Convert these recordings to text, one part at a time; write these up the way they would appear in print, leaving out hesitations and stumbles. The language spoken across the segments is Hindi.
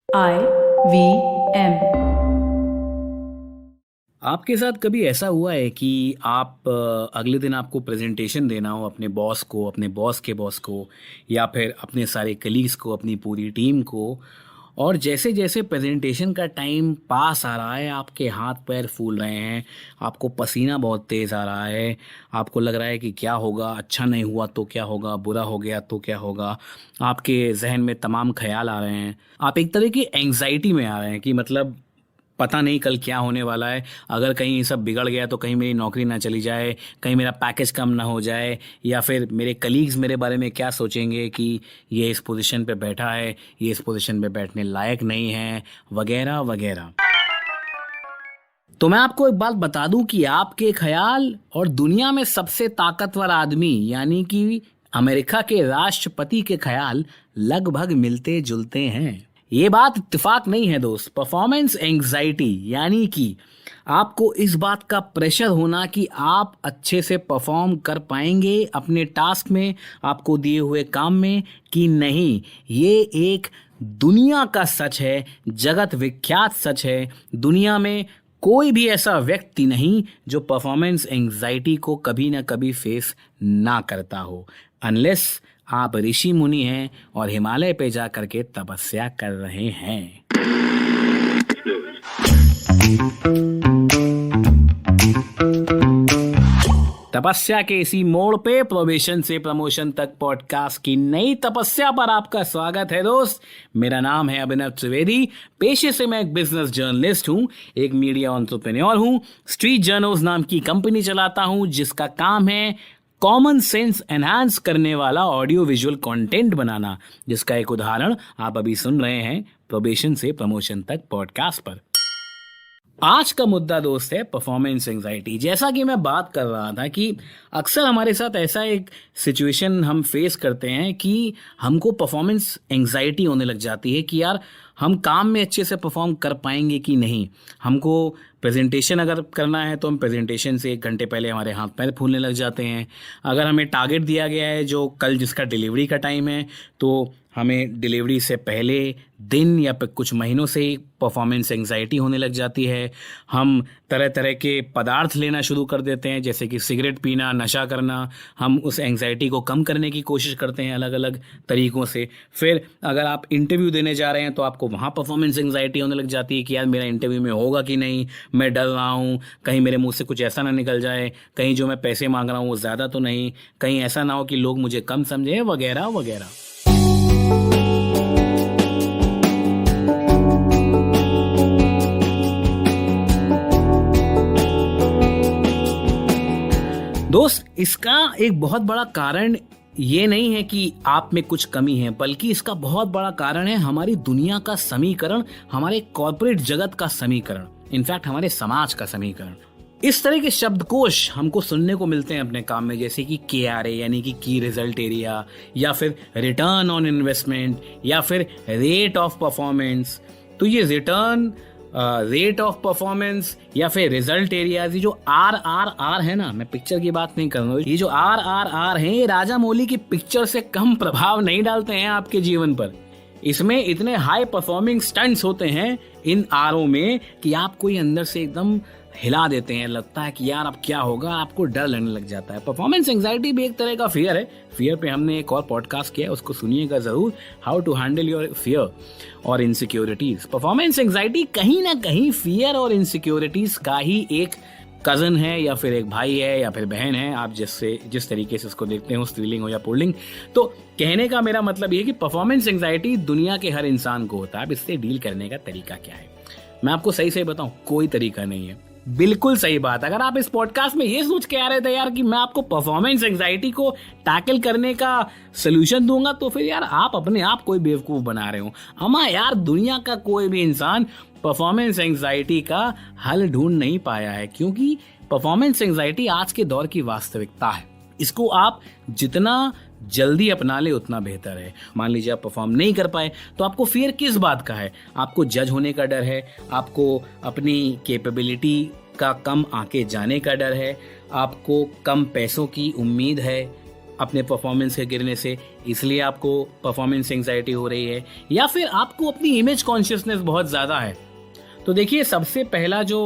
IVM। आपके साथ कभी ऐसा हुआ है कि आप अगले दिन आपको प्रेजेंटेशन देना हो अपने बॉस को, अपने बॉस के बॉस को, या फिर अपने सारे कलीग्स को, अपनी पूरी टीम को, और जैसे जैसे प्रेजेंटेशन का टाइम पास आ रहा है आपके हाथ पैर फूल रहे हैं, आपको पसीना बहुत तेज़ आ रहा है, आपको लग रहा है कि क्या होगा, अच्छा नहीं हुआ तो क्या होगा, बुरा हो गया तो क्या होगा, आपके जहन में तमाम ख्याल आ रहे हैं, आप एक तरह की एंग्जाइटी में आ रहे हैं कि मतलब पता नहीं कल क्या होने वाला है, अगर कहीं ये सब बिगड़ गया तो कहीं मेरी नौकरी ना चली जाए, कहीं मेरा पैकेज कम ना हो जाए, या फिर मेरे कलीग्स मेरे बारे में क्या सोचेंगे कि ये इस पोजीशन पे बैठा है, ये इस पोजीशन पे बैठने लायक नहीं है, वगैरह वगैरह। तो मैं आपको एक बात बता दूं कि आपके ख्याल और दुनिया में सबसे ताकतवर आदमी यानी कि अमेरिका के राष्ट्रपति के ख्याल लगभग मिलते जुलते हैं। ये बात इत्तेफाक नहीं है दोस्त। परफॉर्मेंस एंग्जाइटी यानी कि आपको इस बात का प्रेशर होना कि आप अच्छे से परफॉर्म कर पाएंगे अपने टास्क में, आपको दिए हुए काम में कि नहीं, ये एक दुनिया का सच है, जगत विख्यात सच है। दुनिया में कोई भी ऐसा व्यक्ति नहीं जो परफॉर्मेंस एंग्जाइटी को कभी ना कभी फेस ना करता हो, अनलेस आप ऋषि मुनि हैं और हिमालय पे जा करके तपस्या कर रहे हैं। तपस्या के इसी मोड़ पे प्रोबेशन से प्रमोशन तक पॉडकास्ट की नई तपस्या पर आपका स्वागत है दोस्त। मेरा नाम है अभिनव त्रिवेदी। पेशे से मैं एक बिजनेस जर्नलिस्ट हूँ, एक मीडिया एंटरप्रेन्योर हूँ। स्ट्रीट जर्नल्स नाम की कंपनी चलाता हूँ जिसका काम है कॉमन सेंस एनहांस करने वाला ऑडियो विजुअल कंटेंट बनाना, जिसका एक उदाहरण आप अभी सुन रहे हैं प्रोबेशन से प्रमोशन तक पॉडकास्ट पर। आज का मुद्दा दोस्त है परफॉर्मेंस एंजाइटी। जैसा कि मैं बात कर रहा था कि अक्सर हमारे साथ ऐसा एक सिचुएशन हम फेस करते हैं कि हमको परफॉर्मेंस एंजाइटी होने लग जाती है कि यार हम काम में अच्छे से परफॉर्म कर पाएंगे कि नहीं। हमको प्रेजेंटेशन अगर करना है तो हम प्रेजेंटेशन से 1 घंटे पहले हमारे हाथ पैर फूलने लग जाते हैं। अगर हमें टारगेट दिया गया है जो कल जिसका डिलीवरी का टाइम है, तो हमें डिलीवरी से पहले दिन या फिर कुछ महीनों से ही परफॉर्मेंस एंजाइटी होने लग जाती है। हम तरह तरह के पदार्थ लेना शुरू कर देते हैं, जैसे कि सिगरेट पीना, नशा करना। हम उस एंजाइटी को कम करने की कोशिश करते हैं अलग अलग तरीक़ों से। फिर अगर आप इंटरव्यू देने जा रहे हैं तो आपको वहाँ परफॉर्मेंस एंजाइटी होने लग जाती है कि यार मेरा इंटरव्यू में होगा कि नहीं, मैं डर रहा हूँ, कहीं मेरे मुँह से कुछ ऐसा ना निकल जाए, कहीं जो मैं पैसे मांग रहा हूँ वो ज़्यादा तो नहीं, कहीं ऐसा ना हो कि लोग मुझे कम समझें, वगैरह वगैरह। दोस्त, इसका एक बहुत बड़ा कारण ये नहीं है कि आप में कुछ कमी है, बल्कि इसका बहुत बड़ा कारण है हमारी दुनिया का समीकरण, हमारे कॉर्पोरेट जगत का समीकरण, इनफैक्ट हमारे समाज का समीकरण। इस तरह के शब्दकोश हमको सुनने को मिलते हैं अपने काम में, जैसे कि KRA यानी कि की रिजल्ट एरिया, या फिर रिटर्न ऑन इन्वेस्टमेंट, या फिर रेट ऑफ परफॉर्मेंस। तो ये रिटर्न, रेट ऑफ परफॉर्मेंस या फिर रिजल्ट एरियाज, ये जो RRR है ना, मैं पिक्चर की बात नहीं कर रहा हूँ, ये जो RRR है ये राजा मौली की पिक्चर से कम प्रभाव नहीं डालते हैं आपके जीवन पर। इसमें इतने हाई परफॉर्मिंग स्टंट्स होते हैं इन आरओ में कि आपको ये अंदर से एकदम हिला देते हैं। लगता है कि यार अब क्या होगा, आपको डर लगने लग जाता है। परफॉर्मेंस एंजाइटी भी एक तरह का फियर है। फियर पे हमने एक और पॉडकास्ट किया है, उसको सुनिएगा जरूर, how to handle your fear और इनसिक्योरिटीज। परफॉर्मेंस एंजाइटी कहीं ना कहीं फियर और इनसिक्योरिटीज का ही एक कजन है, या फिर एक भाई है, या फिर बहन है, आप जिस तरीके से इसको देखते हो, स्त्रीलिंग हो या पुल्लिंग। तो कहने का मेरा मतलब ये कि परफॉर्मेंस एंजाइटी दुनिया के हर इंसान को होता है। अब इससे डील करने का तरीका क्या है, मैं आपको सही से बताऊं, कोई तरीका नहीं है। बिल्कुल सही बात। अगर आप इस पॉडकास्ट में ये सोच के आ रहे थे यार कि मैं आपको परफॉर्मेंस एंजाइटी को टैकल करने का सोल्यूशन दूंगा, तो फिर यार आप अपने आप कोई बेवकूफ बना रहे हो। अमा यार, दुनिया का कोई भी इंसान परफॉर्मेंस एंजाइटी का हल ढूंढ नहीं पाया है, क्योंकि परफॉर्मेंस एंजाइटी आज के दौर की वास्तविकता है। इसको आप जितना जल्दी अपना ले उतना बेहतर है। मान लीजिए आप परफॉर्म नहीं कर पाए, तो आपको फियर किस बात का है? आपको जज होने का डर है, आपको अपनी कैपेबिलिटी का कम आके जाने का डर है, आपको कम पैसों की उम्मीद है, अपने परफॉर्मेंस के गिरने से, इसलिए आपको परफॉर्मेंस एंजाइटी हो रही है, या फिर आपको अपनी इमेज कॉन्शियसनेस बहुत ज़्यादा है। तो देखिए, सबसे पहला जो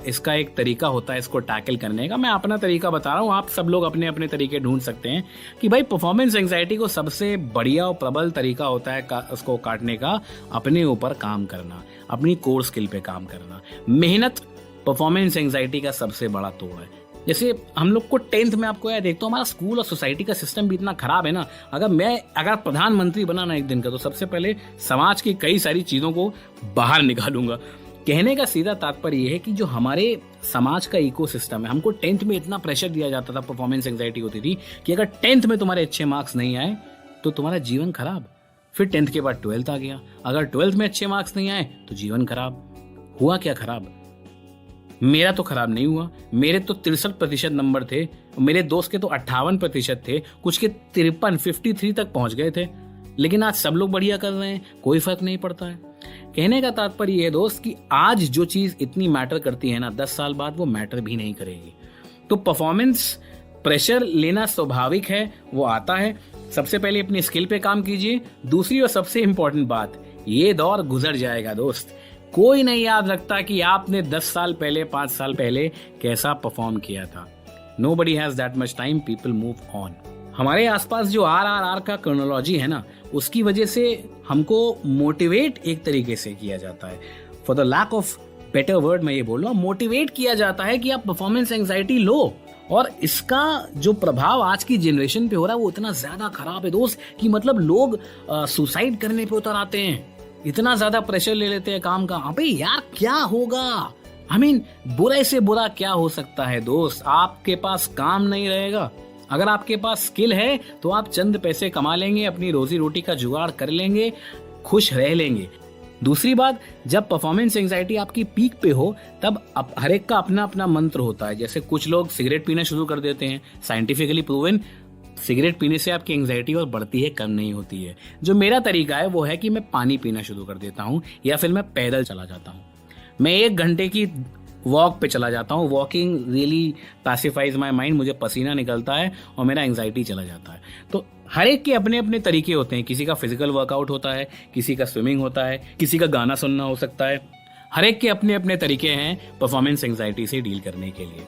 इसका एक तरीका होता है इसको टैकल करने का, मैं अपना तरीका बता रहा हूँ, आप सब लोग अपने अपने तरीके ढूंढ सकते हैं कि भाई परफॉर्मेंस एंजाइटी को सबसे बढ़िया और प्रबल तरीका होता है उसको काटने का अपने ऊपर काम करना, अपनी कोर स्किल पे काम करना। मेहनत परफॉर्मेंस एंजाइटी का सबसे बड़ा तोड़ है। जैसे हम लोग को 10th में, आपको याद देखता हूँ, हमारा स्कूल और सोसाइटी का सिस्टम भी इतना खराब है ना। अगर प्रधानमंत्री बना ना एक दिन का, तो सबसे पहले समाज की कई सारी चीजों को बाहर निकालूंगा। कहने का सीधा तात्पर्य यह है कि जो हमारे समाज का इकोसिस्टम है, हमको 10th में इतना प्रेशर दिया जाता था, परफॉर्मेंस एंजाइटी होती थी कि अगर 10th में तुम्हारे अच्छे मार्क्स नहीं आए तो तुम्हारा जीवन खराब। फिर 10th के बाद 12th आ गया, अगर 12th में अच्छे मार्क्स नहीं आए तो जीवन खराब। हुआ क्या खराब? मेरा तो खराब नहीं हुआ, मेरे तो 63% नंबर थे, मेरे दोस्त के तो 58% थे, कुछ के 53 तक पहुंच गए थे। लेकिन आज सब लोग बढ़िया कर रहे हैं, कोई फर्क नहीं पड़ता है। कहने का तात्पर्य यह दोस्त कि आज जो चीज इतनी मैटर करती है ना, 10 साल बाद वो मैटर भी नहीं करेगी। तो परफॉर्मेंस प्रेशर लेना स्वाभाविक है, वो आता है। सबसे पहले अपनी स्किल पे काम कीजिए। दूसरी और सबसे इंपॉर्टेंट बात, ये दौर गुजर जाएगा दोस्त। कोई नहीं याद रखता कि आपने 10 साल पहले, 5 साल पहले कैसा परफॉर्म किया था। Nobody has that much time, people move on। हमारे आसपास जो RRR का क्रोनोलॉजी है ना, उसकी वजह से हमको मोटिवेट एक तरीके से किया जाता है। For the lack of better word मैं ये बोल रहा हूँ, मोटिवेट किया जाता है कि आप परफॉर्मेंस एंजाइटी लो। और इसका जो प्रभाव आज की जनरेशन पे हो रहा है वो इतना ज्यादा खराब है दोस्त कि मतलब लोग सुसाइड करने पे उतर आते हैं, इतना ज्यादा प्रेशर ले लेते हैं काम का। अबे यार क्या होगा, बुरे से बुरा क्या हो सकता है दोस्त? आपके पास काम नहीं रहेगा। अगर आपके पास स्किल है तो आप चंद पैसे कमा लेंगे, अपनी रोजी रोटी का जुगाड़ कर लेंगे, खुश रह लेंगे। दूसरी बात, जब परफॉर्मेंस एंजाइटी आपकी पीक पे हो तब हर एक का अपना अपना मंत्र होता है। जैसे कुछ लोग सिगरेट पीना शुरू कर देते हैं, साइंटिफिकली प्रूवन सिगरेट पीने से आपकी एंजाइटी और बढ़ती है, कम नहीं होती है। जो मेरा तरीका है वो है कि मैं पानी पीना शुरू कर देता हूँ, या फिर मैं पैदल चला जाता हूँ। मैं 1 घंटे की वॉक पे चला जाता हूँ। वॉकिंग रियली पैसिफाइज माई माइंड, मुझे पसीना निकलता है और मेरा एंजाइटी चला जाता है। तो हर एक के अपने अपने तरीके होते हैं। किसी का फिजिकल वर्कआउट होता है, किसी का स्विमिंग होता है, किसी का गाना सुनना हो सकता है। हर एक के अपने अपने तरीके हैं परफॉर्मेंस एंजाइटी से डील करने के लिए।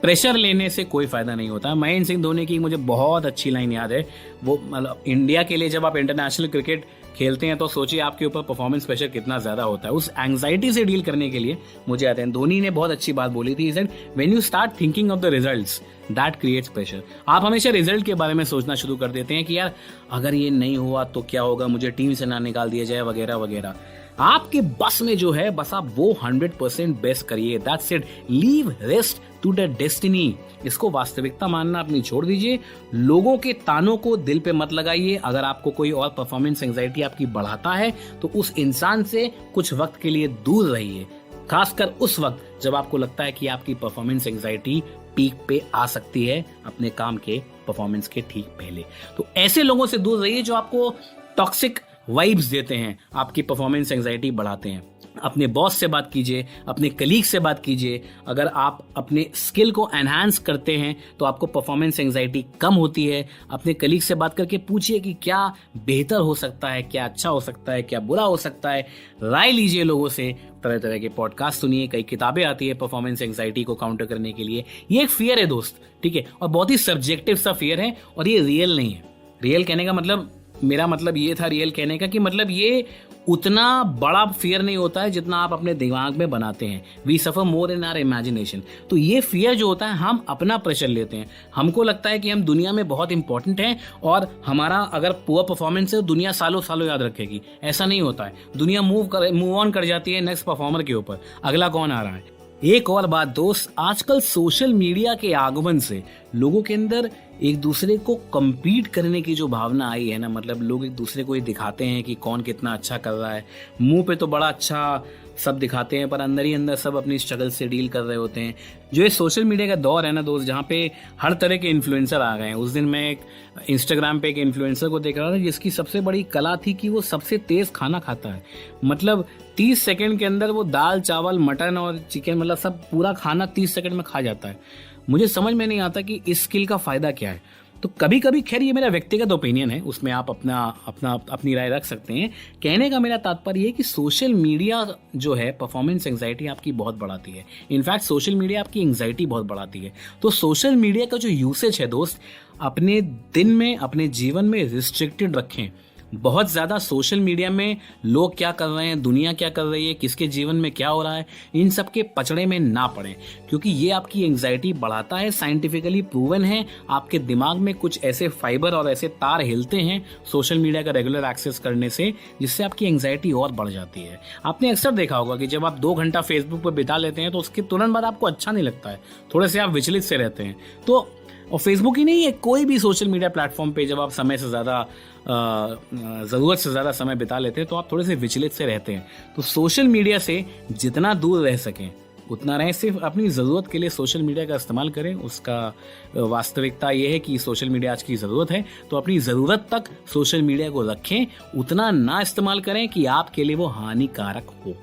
प्रेशर लेने से कोई फायदा नहीं होता। महेंद्र सिंह धोनी की मुझे बहुत अच्छी लाइन याद है। वो मतलब इंडिया के लिए जब आप इंटरनेशनल क्रिकेट खेलते हैं तो सोचिए आपके ऊपर परफॉर्मेंस प्रेशर कितना ज्यादा होता है। उस एंजाइटी से डील करने के लिए मुझे आते हैं, धोनी ने बहुत अच्छी बात बोली थी, when you start thinking of the results that creates pressure. आप हमेशा रिजल्ट के बारे में सोचना शुरू कर देते हैं कि यार अगर ये नहीं हुआ तो क्या होगा, मुझे टीम से ना निकाल दिया जाए वगैरह वगैरह। आपके बस में जो है बस आप वो 100% बेस्ट करिए। That's it, leave rest to the destiny. इसको वास्तविकता मानना अपनी छोड़ दीजिए। लोगों के तानों को दिल पे मत लगाइए। अगर आपको कोई और परफॉर्मेंस एंजाइटी आपकी बढ़ाता है तो उस इंसान से कुछ वक्त के लिए दूर रहिए, खासकर उस वक्त जब आपको लगता है कि आपकी परफॉर्मेंस एंजाइटी पीक पे आ सकती है अपने काम के परफॉर्मेंस के ठीक पहले। तो ऐसे लोगों से दूर रहिए जो आपको टॉक्सिक वाइब्स देते हैं, आपकी परफॉर्मेंस एंजाइटी बढ़ाते हैं। अपने बॉस से बात कीजिए, अपने कलीग से बात कीजिए। अगर आप अपने स्किल को एनहांस करते हैं तो आपको परफॉर्मेंस एंजाइटी कम होती है। अपने कलीग से बात करके पूछिए कि क्या बेहतर हो सकता है, क्या अच्छा हो सकता है, क्या बुरा हो सकता है। राय लीजिए लोगों से, तरह तरह के पॉडकास्ट सुनिए, कई किताबें आती है परफॉर्मेंस एंजाइटी को काउंटर करने के लिए। ये एक फियर है दोस्त, ठीक है, और बहुत ही सब्जेक्टिव सा फियर है और ये रियल नहीं है। रियल कहने का मतलब, मेरा मतलब ये था रियल कहने का कि मतलब ये उतना बड़ा फियर नहीं होता है जितना आप अपने दिमाग में बनाते हैं। We suffer more in our imagination. तो ये फियर जो होता है, हम अपना प्रेशर लेते हैं। हमको लगता है कि हम दुनिया में बहुत इंपॉर्टेंट हैं और हमारा अगर पुअर परफॉर्मेंस है तो दुनिया सालों सालों याद रखेगी। ऐसा नहीं होता है। दुनिया मूव ऑन कर जाती है नेक्स्ट परफॉर्मर के ऊपर, अगला कौन आ रहा है। एक और बात दोस्त, आजकल सोशल मीडिया के आगमन से लोगों के अंदर एक दूसरे को compete करने की जो भावना आई है ना, मतलब लोग एक दूसरे को ये दिखाते हैं कि कौन कितना अच्छा कर रहा है। मुंह पे तो बड़ा अच्छा सब दिखाते हैं पर अंदर ही अंदर सब अपनी स्ट्रगल से डील कर रहे होते हैं। जो ये सोशल मीडिया का दौर है ना दोस्त, जहाँ पे हर तरह के इन्फ्लुएंसर आ गए हैं। उस दिन मैं एक इंस्टाग्राम पे एक इन्फ्लुएंसर को देख रहा था जिसकी सबसे बड़ी कला थी कि वो सबसे तेज खाना खाता है। मतलब 30 सेकंड के अंदर वो दाल चावल मटन और चिकन मतलब सब पूरा खाना 30 सेकंड में खा जाता है। मुझे समझ में नहीं आता कि इस स्किल का फायदा क्या है। तो कभी कभी, खैर ये मेरा व्यक्तिगत ओपिनियन है, उसमें आप अपनी राय रख सकते हैं। कहने का मेरा तात्पर्य है कि सोशल मीडिया जो है परफॉर्मेंस एंजाइटी आपकी बहुत बढ़ाती है। इनफैक्ट सोशल मीडिया आपकी एंजाइटी बहुत बढ़ाती है। तो सोशल मीडिया का जो यूसेज है दोस्त, अपने दिन में, अपने जीवन में रिस्ट्रिक्टेड रखें। बहुत ज़्यादा सोशल मीडिया में लोग क्या कर रहे हैं, दुनिया क्या कर रही है, किसके जीवन में क्या हो रहा है, इन सब के पचड़े में ना पड़ें, क्योंकि ये आपकी एंजाइटी बढ़ाता है। साइंटिफिकली प्रूवन है, आपके दिमाग में कुछ ऐसे फाइबर और ऐसे तार हिलते हैं सोशल मीडिया का रेगुलर एक्सेस करने से, जिससे आपकी एंजाइटी और बढ़ जाती है। आपने अक्सर देखा होगा कि जब आप 2 घंटा फेसबुक पर बिता लेते हैं तो उसके तुरंत बाद आपको अच्छा नहीं लगता है, थोड़े से आप विचलित से रहते हैं। तो और फेसबुक ही नहीं है, कोई भी सोशल मीडिया प्लेटफॉर्म पे जब आप समय से ज़्यादा ज़रूरत से ज़्यादा समय बिता लेते हैं तो आप थोड़े से विचलित से रहते हैं। तो सोशल मीडिया से जितना दूर रह सकें उतना रहें, सिर्फ अपनी ज़रूरत के लिए सोशल मीडिया का इस्तेमाल करें। उसका वास्तविकता ये है कि सोशल मीडिया आज की ज़रूरत है, तो अपनी ज़रूरत तक सोशल मीडिया को रखें, उतना ना इस्तेमाल करें कि आपके लिए वो हानिकारक हो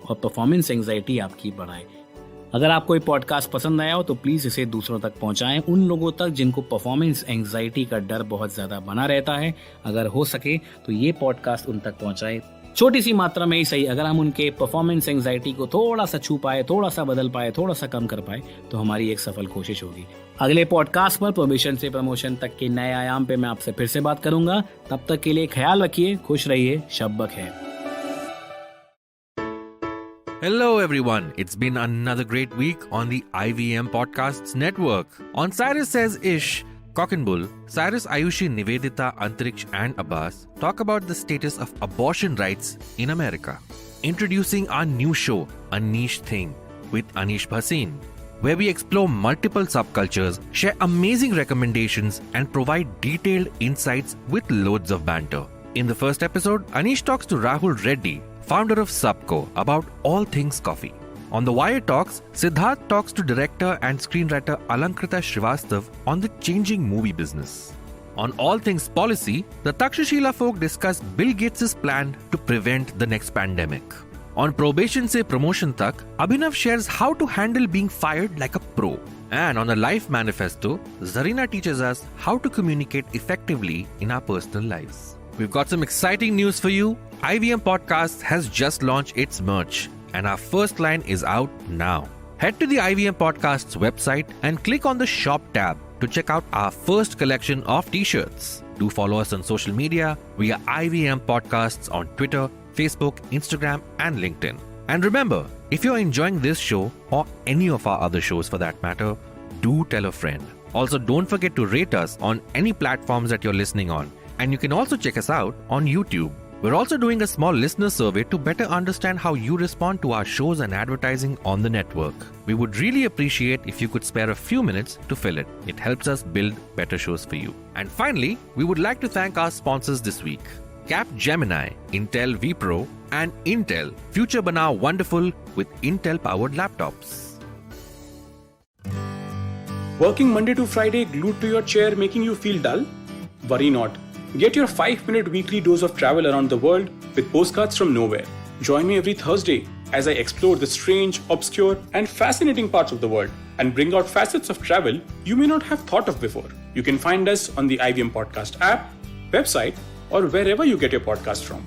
और परफॉर्मेंस एंजाइटी आपकी बढ़ाए। अगर आपको ये पॉडकास्ट पसंद आया हो तो प्लीज़ इसे दूसरों तक पहुंचाएं, उन लोगों तक जिनको परफॉर्मेंस एंजाइटी का डर बहुत ज़्यादा बना रहता है। अगर हो सके तो ये पॉडकास्ट उन तक पहुंचाएं, छोटी सी मात्रा में ही सही। अगर हम उनके परफॉर्मेंस एंजाइटी को थोड़ा सा छू पाए, थोड़ा सा बदल पाए, थोड़ा सा कम कर पाए, तो हमारी एक सफल कोशिश होगी। अगले पॉडकास्ट पर प्रोबेशन से प्रमोशन तक के नए आयाम पे मैं आपसे फिर से बात करूंगा। तब तक के लिए ख्याल रखिए, खुश रहिए, शब्बक है। Hello everyone, it's been another great week on the IVM Podcasts Network. On Cyrus Says Ish, Cock and Bull, Cyrus, Ayushi, Nivedita, Antariksh and Abbas talk about the status of abortion rights in America. Introducing our new show, A Niche Thing, with Anish Bhasin, where we explore multiple subcultures, share amazing recommendations and provide detailed insights with loads of banter. In the first episode, Anish talks to Rahul Reddy, founder of Subco, about all things coffee. On The Wire Talks, Siddharth talks to director and screenwriter Alankrita Srivastav on the changing movie business. On All Things Policy, the Takshashila folk discuss Bill Gates' plan to prevent the next pandemic. On Probation Se Promotion Tak, Abhinav shares how to handle being fired like a pro. And on the Life Manifesto, Zarina teaches us how to communicate effectively in our personal lives. We've got some exciting news for you. IVM Podcast has just launched its merch and our first line is out now. Head to the IVM Podcast's website and click on the shop tab to check out our first collection of t-shirts. Do follow us on social media via IVM Podcasts on Twitter, Facebook, Instagram and LinkedIn. And remember, if you're enjoying this show or any of our other shows for that matter, do tell a friend. Also, don't forget to rate us on any platforms that you're listening on. And you can also check us out on YouTube. We're also doing a small listener survey to better understand how you respond to our shows and advertising on the network. We would really appreciate if you could spare a few minutes to fill it. It helps us build better shows for you. And finally, we would like to thank our sponsors this week: Capgemini, Intel vPro, and Intel. Future Banao Wonderful with Intel-powered laptops. Working Monday to Friday glued to your chair making you feel dull? Worry not. Get your 5-minute weekly dose of travel around the world with Postcards from Nowhere. Join me every Thursday as I explore the strange, obscure, and fascinating parts of the world and bring out facets of travel you may not have thought of before. You can find us on the IVM Podcast app, website, or wherever you get your podcast from.